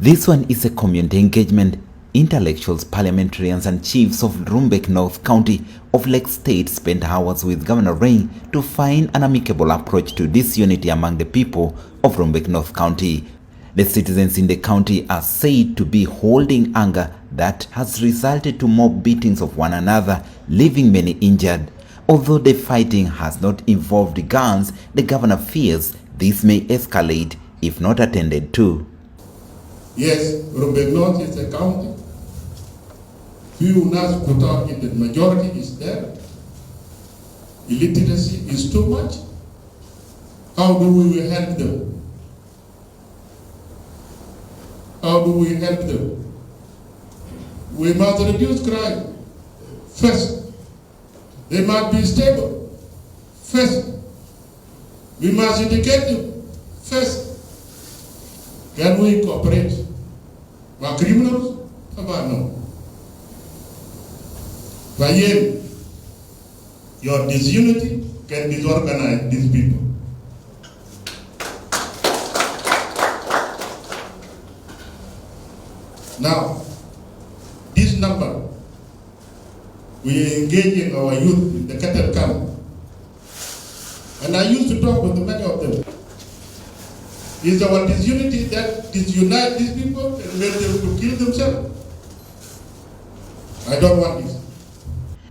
This one is a community engagement. Intellectuals, parliamentarians and chiefs of Rumbek North County of Lake State spent hours with Governor Rain to find an amicable approach to disunity among the people of Rumbek North County. The citizens in the county are said to be holding anger that has resulted to mob beatings of one another, leaving many injured. Although the fighting has not involved guns, the governor fears this may escalate if not attended to. Yes, Rumbek North is a county. Few Nas Kuta in the majority is there. Illiteracy is too much. How do we help them? How do we help them? We must reduce crime. First, they must be stable. First, we must educate them. First, can we cooperate? We are criminals? No. By your disunity can disorganize these people. Now, this number, we are engaging our youth in the cattle camp. And I used to talk with many of them. Is our disunity that disunite these people and make them to kill themselves? I don't want this.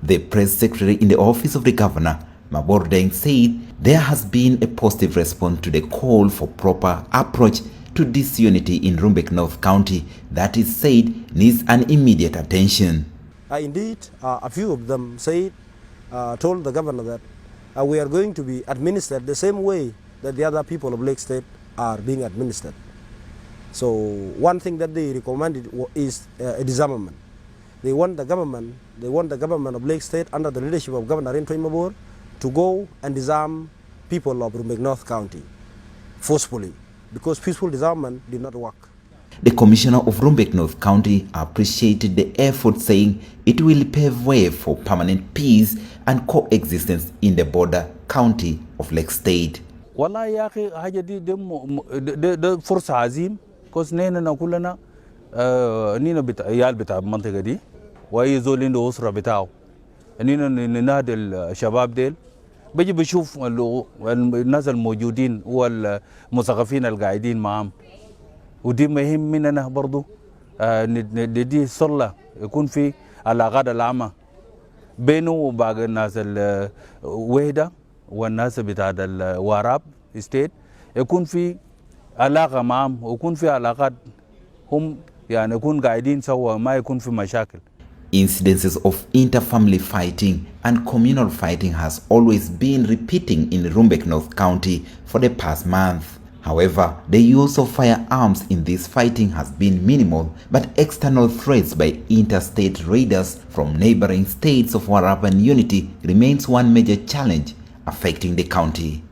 The press secretary in the office of the governor, Mabordeng, said there has been a positive response to the call for proper approach to disunity in Rumbek North County that is said needs an immediate attention. Indeed, a few of them told the governor that we are going to be administered the same way that the other people of Lake State are being administered. So one thing that they recommended is a disarmament. They want the government of Lake State under the leadership of Governor Rinto Imabor to go and disarm people of Rumbek North County forcefully, because peaceful disarmament did not work. The commissioner of Rumbek North County appreciated the effort, saying it will pave way for permanent peace and coexistence in the border county of Lake State. والله يا أخي حاجة دي فرصة عظيم كوس نينا كلنا نينا عيال بتاع المنطقة دي وأي زول عنده أسرة بتاعه نينا ننادي الشباب ديل بيجي بشوف الناس الموجودين والمثقفين القاعدين معهم ودي مهم مننا برضو دي صلة يكون في علاقات العامة بينه وباقي الناس الوحدة والناس بتاع الواراب ستيت يكون في علاقة معهم ويكون في علاقات هم يعني يكون قاعدين سوا ما يكون في مشاكل. Incidences of inter-family fighting and communal fighting has always been repeating in Rumbek North County for the past month. However, the use of firearms in this fighting has been minimal, but external threats by interstate raiders from neighboring states of Warab and Unity remains one major challenge affecting the county.